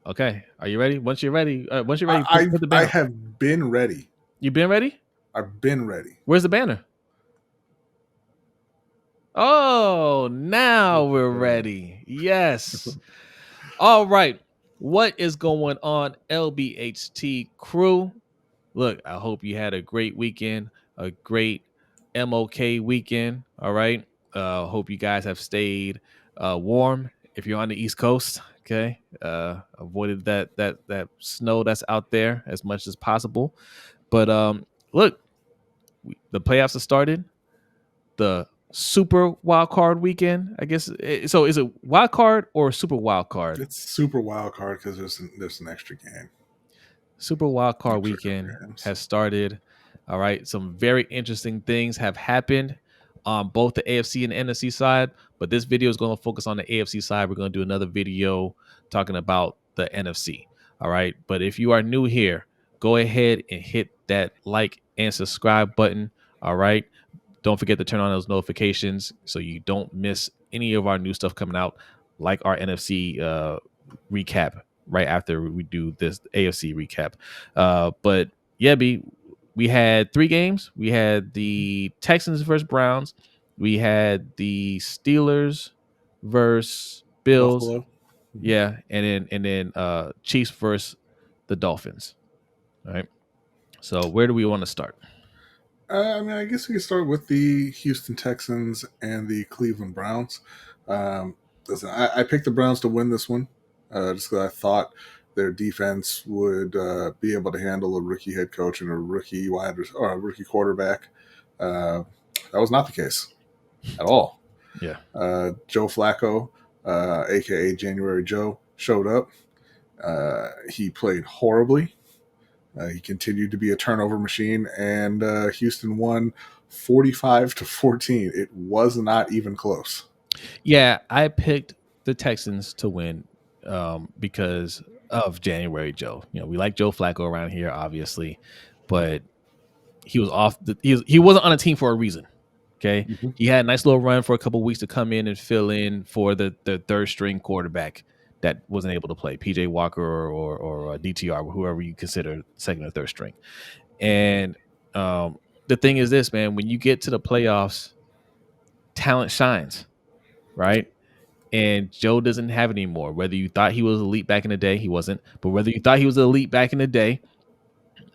Okay. Are you ready? Once you're ready, put the I banner. have been ready. You been ready? I've been ready. Where's the banner? Oh, now Look we're at that. ready. Yes. All right. What is going on, LBHT crew? Look, I hope you had a great weekend, a great MOK weekend. All right. Hope you guys have stayed warm if you're on the East Coast. Okay. Avoided that snow that's out there as much as possible. But look, the playoffs have started. The Super Wild Card weekend, I guess. So is it Wild Card or Super Wild Card? It's super wild card because there's an extra game, Super Wild Card extra couple weekend games. has started. All right. Some very interesting things have happened on both the AFC and the NFC side. But this video is going to focus on the AFC side. We're going to do another video talking about the NFC. All right. But if you are new here, go ahead and hit that like and subscribe button. All right. Don't forget to turn on those notifications so you don't miss any of our new stuff coming out, like our NFC recap right after we do this AFC recap. But yeah, we had 3 games. We had the Texans versus Browns. We had the Steelers versus Bills. Buffalo. Yeah, and then Chiefs versus the Dolphins. All right. So where do we want to start? I mean, I guess we could start with the Houston Texans and the Cleveland Browns. Listen, I picked the Browns to win this one just because I thought their defense would be able to handle a rookie head coach and a rookie or a rookie quarterback. That was not the case at all. Yeah. Joe Flacco, aka January Joe, showed up. He played horribly. He continued to be a turnover machine, and Houston won 45-14. It was not even close. Yeah, I picked the Texans to win because of January Joe. You know, we like Joe Flacco around here, obviously, but he was off. He wasn't on a team for a reason. Okay, he had a nice little run for a couple weeks to come in and fill in for the third string quarterback that wasn't able to play, PJ Walker or DTR, whoever you consider second or third string. And the thing is this, man, when you get to the playoffs, talent shines, right? And Joe doesn't have it anymore. Whether you thought he was elite back in the day, he wasn't. But whether you thought he was elite back in the day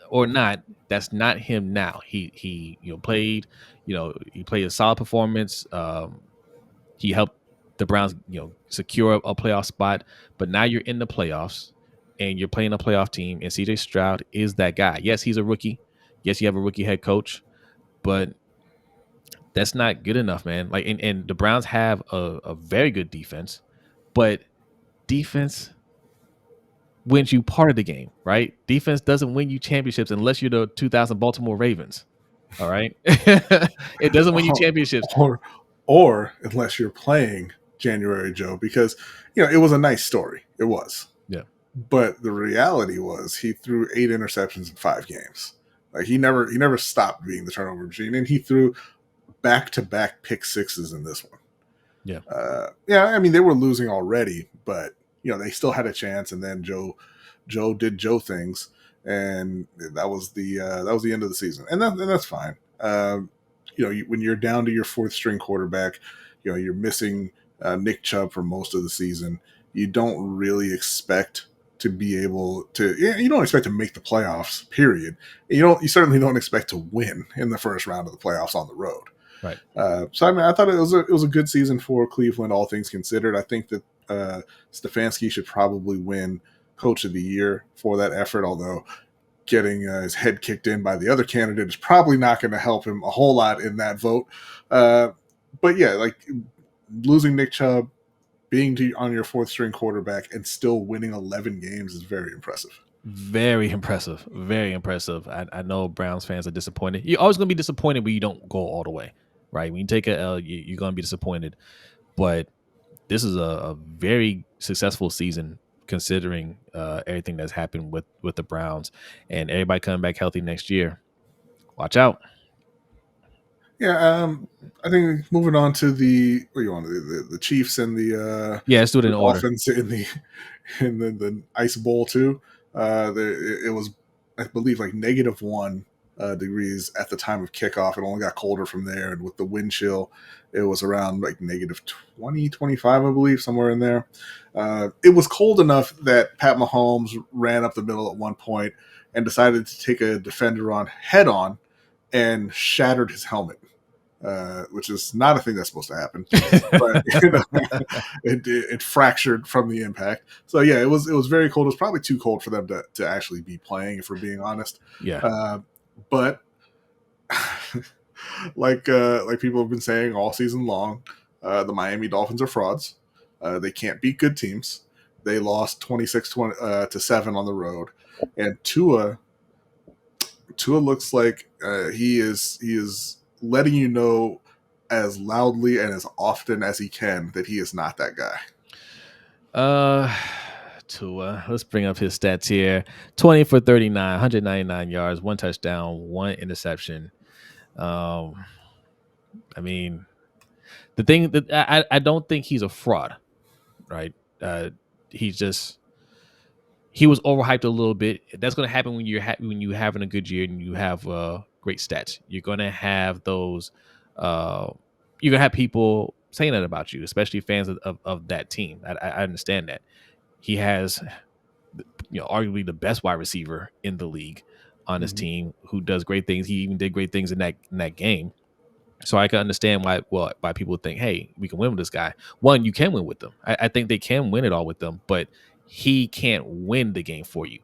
or not, that's not him now. He played, he played a solid performance. He helped the Browns, secure a playoff spot. But now you're in the playoffs and you're playing a playoff team, and CJ Stroud is that guy. Yes, he's a rookie. Yes, you have a rookie head coach, but that's not good enough, man. Like, and the Browns have a very good defense, but defense wins you part of the game, right? Defense doesn't win you championships unless you're the 2000 Baltimore Ravens. All right, it doesn't win you championships, or unless you're playing January Joe, because it was a nice story. It was, yeah. But the reality was he threw 8 interceptions in 5 games. Like he never stopped being the turnover machine, and he threw back-to-back pick sixes in this one. Yeah. I mean, they were losing already, but they still had a chance. And then Joe did Joe things, and that was the end of the season, and that's fine. When you're down to your 4th string quarterback, you're missing Nick Chubb for most of the season. You don't really expect to be able to. You don't expect to make the playoffs. Period. You certainly don't expect to win in the first round of the playoffs on the road. Right. So I mean, I thought it was a good season for Cleveland, all things considered. I think that Stefanski should probably win Coach of the Year for that effort, although getting his head kicked in by the other candidate is probably not going to help him a whole lot in that vote. But yeah, like losing Nick Chubb, being on your 4th string quarterback, and still winning 11 games is very impressive. Very impressive. Very impressive. I know Browns fans are disappointed. You're always going to be disappointed when you don't go all the way, right? When you take a L, you're going to be disappointed. But this is a very successful season considering everything that's happened with the Browns, and everybody coming back healthy next year. Watch out. Yeah, I think moving on to the Chiefs and the let's do it in order. Dolphins and then the ice bowl too. It was, I believe, like -1 degrees at the time of kickoff. It only got colder from there, and with the wind chill, it was around like -20, 25, I believe, somewhere in there. It was cold enough that Pat Mahomes ran up the middle at one point and decided to take a defender on head on and shattered his helmet. Which is not a thing that's supposed to happen, but it fractured from the impact. So yeah, it was very cold. It was probably too cold for them to actually be playing, if we're being honest. Yeah. But like people have been saying all season long, the Miami Dolphins are frauds. They can't beat good teams. They lost 26-7 on the road, and Tua looks like he is letting you know as loudly and as often as he can that he is not that guy. Tua. Let's bring up his stats here. 20 for 39, 199 yards, 1 touchdown, 1 interception. I mean, the thing that I don't think he's a fraud, right? He's just he was overhyped a little bit. That's going to happen when you're having a good year and you have great stats. You're going to have those. You're going to have people saying that about you, especially fans of that team. I understand that. He has, arguably the best wide receiver in the league on his team, who does great things. He even did great things in that game. So I can understand why people think, hey, we can win with this guy. One, you can win with them. I think they can win it all with them, but he can't win the game for you.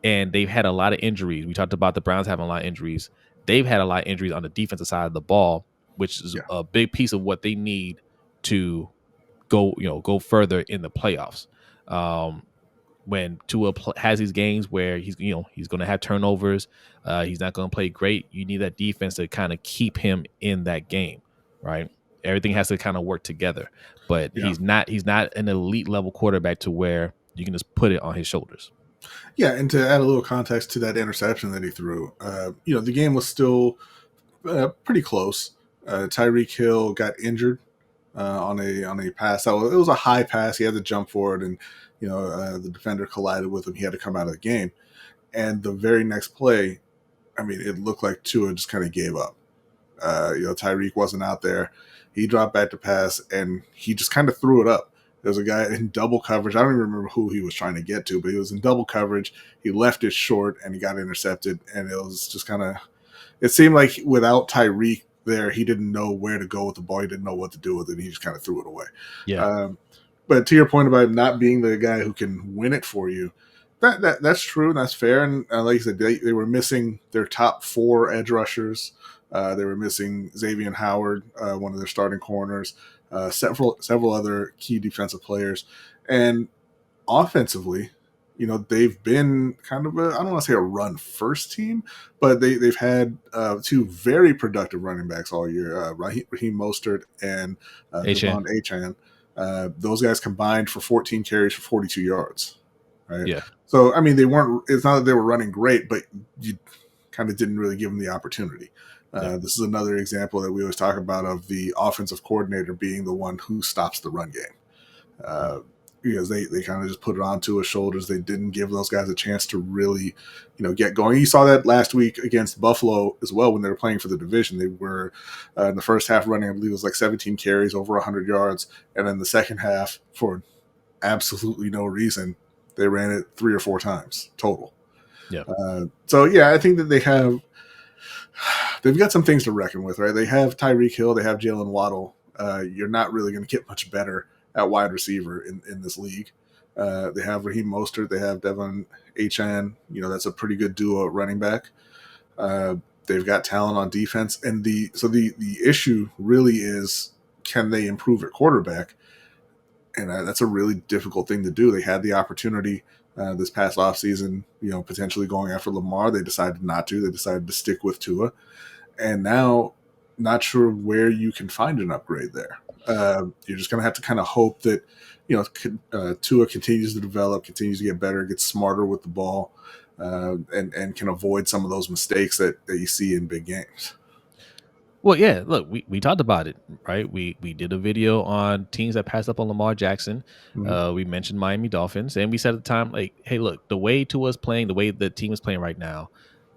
And they've had a lot of injuries. We talked about the Browns having a lot of injuries. They've had a lot of injuries on the defensive side of the ball, which is a big piece of what they need to go further in the playoffs. When Tua has these games where he's going to have turnovers, he's not going to play great. You need that defense to kind of keep him in that game, right? Everything has to kind of work together. But he's not an elite level quarterback to where you can just put it on his shoulders. Yeah, and to add a little context to that interception that he threw, the game was still pretty close. Tyreek Hill got injured on a pass. It was a high pass. He had to jump forward, and the defender collided with him. He had to come out of the game. And the very next play, I mean, it looked like Tua just kind of gave up. Tyreek wasn't out there. He dropped back to pass, and he just kind of threw it up. There was a guy in double coverage. I don't even remember who he was trying to get to, but he was in double coverage. He left it short, and he got intercepted. And it was just kind of – it seemed like without Tyreek there, he didn't know where to go with the ball. He didn't know what to do with it. He just kind of threw it away. Yeah. But to your point about not being the guy who can win it for you, that's true and that's fair. And like you said, they were missing their top 4 edge rushers. They were missing Xavier Howard, one of their starting corners, several other key defensive players, and offensively, they've been kind of I don't want to say a run first team, but they've had 2 very productive running backs all year, Raheem Mostert and Devon Achane. Those guys combined for 14 carries for 42 yards. Right. Yeah. So, I mean, it's not that they were running great, but you kind of didn't really give them the opportunity. This is another example that we always talk about of the offensive coordinator being the one who stops the run game. Because they kind of just put it onto his shoulders. They didn't give those guys a chance to really, get going. You saw that last week against Buffalo as well when they were playing for the division. They were in the first half running, I believe it was like 17 carries, over 100 yards. And then the second half, for absolutely no reason, they ran it 3 or 4 times total. Yeah. I think that they've got some things to reckon with, right? They have Tyreek Hill, they have Jalen Waddle. You're not really going to get much better at wide receiver in this league. They have Raheem Mostert, they have Devon Achane. That's a pretty good duo at running back. They've got talent on defense, and the issue really is, can they improve at quarterback? And that's a really difficult thing to do. They had the opportunity this past offseason, potentially going after Lamar. They decided not to. They decided to stick with Tua. And now, not sure where you can find an upgrade there. You're just going to have to kind of hope that, Tua continues to develop, continues to get better, gets smarter with the ball, and can avoid some of those mistakes that you see in big games. Well, yeah. Look, we talked about it, right? We did a video on teams that passed up on Lamar Jackson. Mhm. We mentioned Miami Dolphins, and we said at the time, like, hey, look, the way Tua's playing, the way the team is playing right now,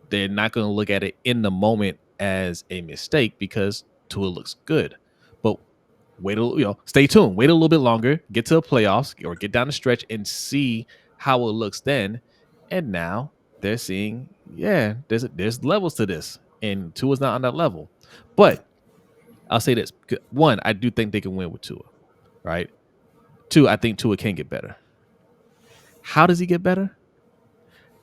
they're not going to look at it in the moment as a mistake because Tua looks good. But wait a stay tuned. Wait a little bit longer, get to the playoffs or get down the stretch and see how it looks then. And now they're seeing, yeah, there's levels to this, and Tua's not on that level. But I'll say this: one, I do think they can win with Tua, right? Two, I think Tua can get better. How does he get better?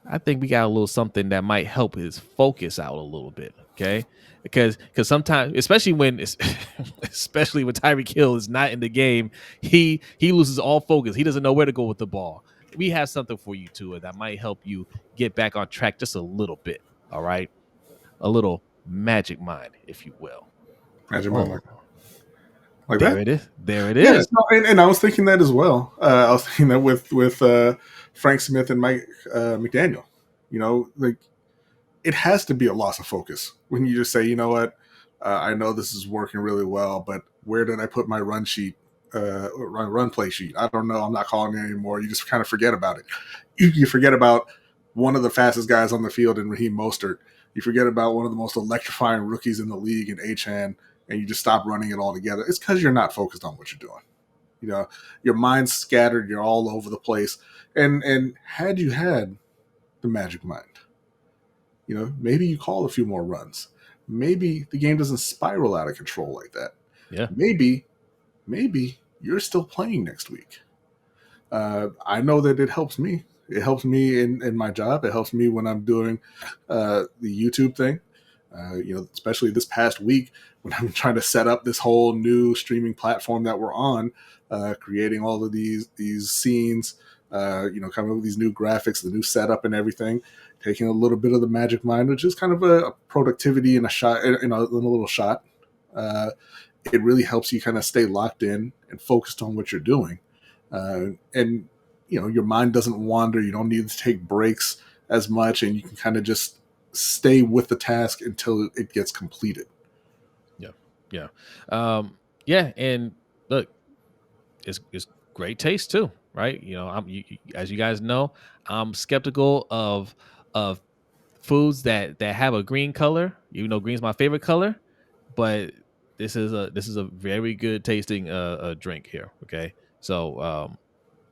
I think we got a little something that might help his focus out a little bit. Okay, because sometimes, especially when especially when Tyreek Hill is not in the game, he loses all focus. He doesn't know where to go with the ball. We have something for you, Tua, that might help you get back on track just a little bit. All right, a little magic mind, if you will. Magic Mind Oh, like there that. it is. There it Yeah, is. no, and I was thinking that as well. I was thinking that with Frank Smith and Mike McDaniel. Like it has to be a loss of focus when you just say, you know what, I know this is working really well, but where did I put my run sheet, run play sheet? I don't know. I'm not calling it anymore. You just kind of forget about it. You forget about one of the fastest guys on the field in Raheem Mostert. You forget about one of the most electrifying rookies in the league in Achan, and you just stop running it all together. It's because you're not focused on what you're doing. Your mind's scattered. You're all over the place. And had you had the magic mind, maybe you call a few more runs. Maybe the game doesn't spiral out of control like that. Yeah. Maybe you're still playing next week. I know that it helps me. It helps me in my job. It helps me when I'm doing the YouTube thing. Especially this past week when I'm trying to set up this whole new streaming platform that we're on, creating all of these scenes, kind of these new graphics, the new setup and everything, taking a little bit of the magic mind, which is kind of a productivity and a shot, in a little shot. Uh, it really helps you kind of stay locked in and focused on what you're doing. And your mind doesn't wander. You don't need to take breaks as much, and you can kind of just stay with the task until it gets completed. Yeah. Yeah. Yeah. And look, it's great taste too, right? As you guys know, I'm skeptical of foods that have a green color. Green's my favorite color, but this is a very good tasting drink here. Okay, so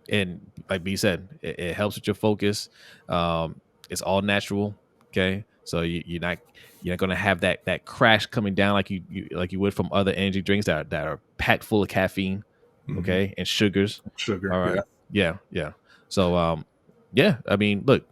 and like B said, it helps with your focus. It's all natural. Okay, so you're not gonna have that crash coming down like you would from other energy drinks that are packed full of caffeine, Mm-hmm. okay, and sugars. Sugar, All right, yeah. yeah. So yeah, I mean, look,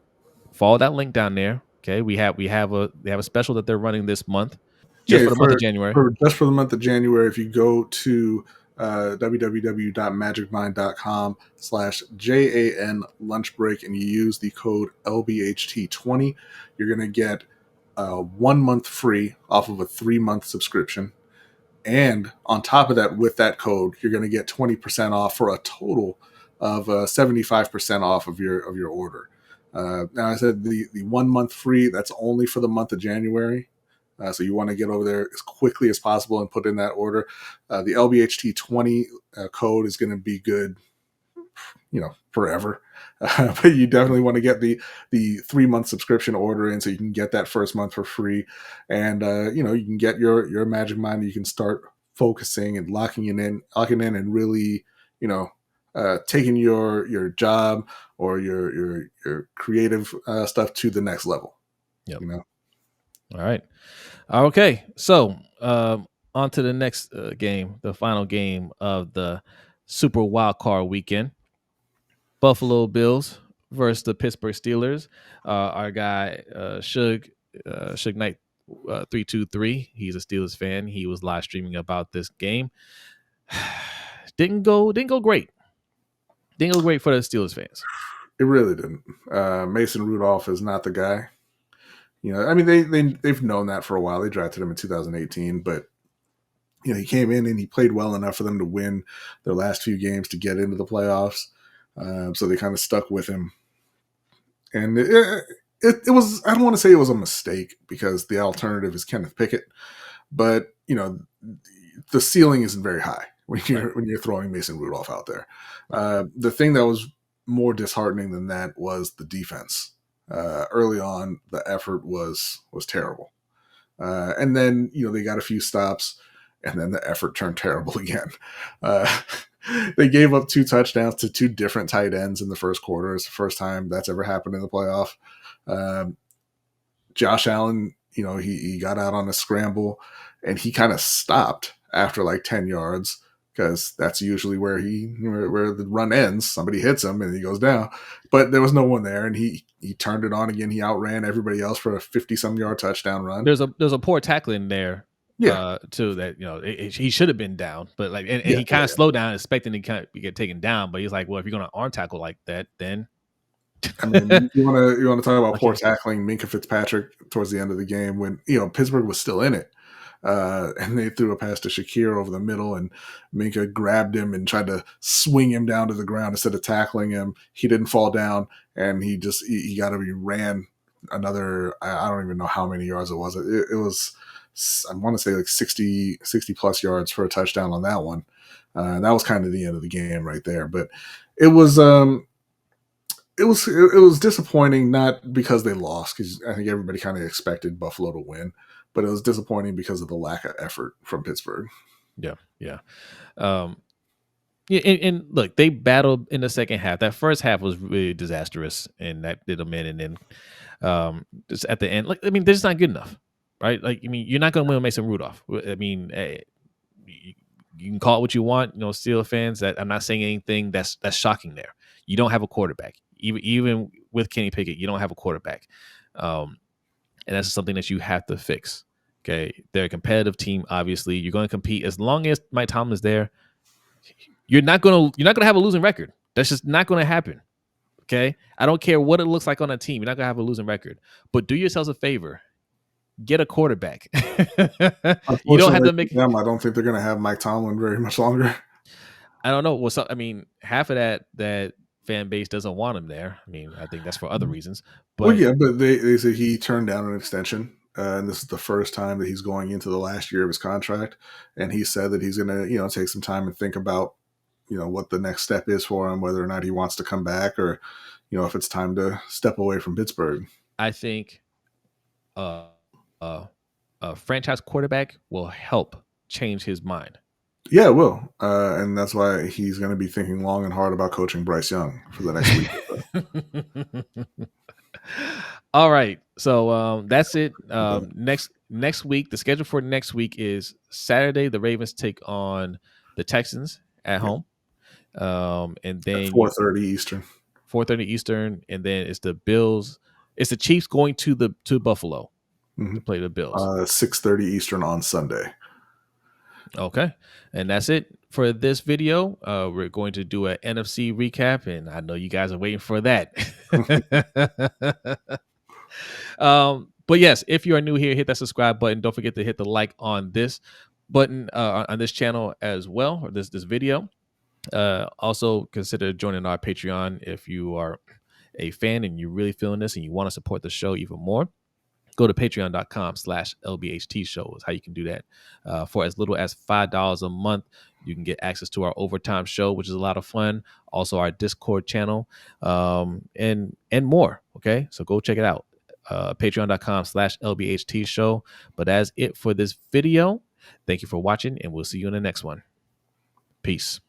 follow that link down there. Okay, they have a special that they're running this month, just Yeah, for the month of January. for just for the month of January, if you go to www.magicmind.com/JAN lunch break and you use the code LBHT20, you're going to get 1 month free off of a 3-month subscription. And on top of that, with that code, you're going to get 20% off for a total of 75% off of your order. Now, I said the 1 month free, that's only for the month of January. So you want to get over there as quickly as possible and put in that order. The LBHT20 code is going to be good, forever. But you definitely want to get the 3-month subscription order in so you can get that first month for free. And, you can get your magic mind. You can start focusing and locking in and really, taking your job or your creative stuff to the next level. Yep. You know, All right. Okay. So on to the next game, the final game of the Super Wild Card weekend. Buffalo Bills versus the Pittsburgh Steelers. Our guy Suge Knight 323. He's a Steelers fan. He was live streaming about this game. Didn't go great. Didn't go great for the Steelers fans. it really didn't. Mason Rudolph is not the guy. I mean, they've known that for a while. They drafted him in 2018, but he came in and he played well enough for them to win their last few games to get into the playoffs. So they kind of stuck with him, and it was, I don't want to say it was a mistake because the alternative is Kenneth Pickett, but the ceiling isn't very high when you're throwing Mason Rudolph out there. The thing that was more disheartening than that was the defense. Early on, the effort was terrible, and then they got a few stops, and then the effort turned terrible again. They gave up 2 touchdowns to 2 different tight ends in the first quarter. It's the first time that's ever happened in the playoff. Josh Allen, he got out on a scramble, and he kind of stopped after like 10 yards because that's usually where the run ends. Somebody hits him and he goes down, but there was no one there, and he turned it on again. He outran everybody else for a 50-some yard touchdown run. There's a poor tackle in there. Yeah. Too, that he should have been down, but like, and he kind of slowed down, expecting to kind of get taken down. But he's like, well, if you're going to arm tackle like that, then I mean, you want to talk about poor tackling Minkah Fitzpatrick towards the end of the game when Pittsburgh was still in it, and they threw a pass to Shakir over the middle, and Minkah grabbed him and tried to swing him down to the ground instead of tackling him. He didn't fall down, and he ran another. I don't even know how many yards it was. It was, I want to say like 60 plus yards for a touchdown on that one. That was kind of the end of the game right there. But it was disappointing, not because they lost, because I think everybody kind of expected Buffalo to win, but it was disappointing because of the lack of effort from Pittsburgh. Yeah. And look, they battled in the second half. That first half was really disastrous, and that did them in. And then just at the end, like, I mean, they're just not good enough. Right? Like, I mean, you're not going to win with Mason Rudolph. I mean, you can call it what you want, Steelers fans. That I'm not saying anything that's shocking there. You don't have a quarterback. Even with Kenny Pickett, you don't have a quarterback. And that's something that you have to fix. Okay. They're a competitive team, obviously. You're going to compete as long as Mike Tomlin's there. You're not going to have a losing record. That's just not going to happen. Okay. I don't care what it looks like on a team. You're not going to have a losing record. But do yourselves a favor. Get a quarterback. You don't have to make them. I don't think they're going to have Mike Tomlin very much longer. I don't know. Well, I mean, half of that fan base doesn't want him there. I mean, I think that's for other reasons. But well, yeah, but they say he turned down an extension, and this is the first time that he's going into the last year of his contract. And he said that he's going to, take some time and think about, what the next step is for him, whether or not he wants to come back, or, if it's time to step away from Pittsburgh. I think a franchise quarterback will help change his mind. Yeah, it will. And that's why he's going to be thinking long and hard about coaching Bryce Young for the next week. All right. So that's it. Next week, the schedule for next week is Saturday. The Ravens take on the Texans at home. And then 4:30 Eastern. 4:30 Eastern. And then it's the Bills. It's the Chiefs going to Buffalo to play the Bills. 6:30 Eastern on Sunday. Okay. And that's it for this video. We're going to do an NFC recap, and I know you guys are waiting for that. But yes, if you are new here, hit that subscribe button. Don't forget to hit the like on this button on this channel as well, or this video. Also consider joining our Patreon if you are a fan and you're really feeling this and you want to support the show even more. Go to patreon.com/LBHTShow is how you can do that. For as little as $5 a month, you can get access to our overtime show, which is a lot of fun. Also our Discord channel, and more. Okay. So go check it out. Patreon.com/LBHTShow. But that's it for this video. Thank you for watching, and we'll see you in the next one. Peace.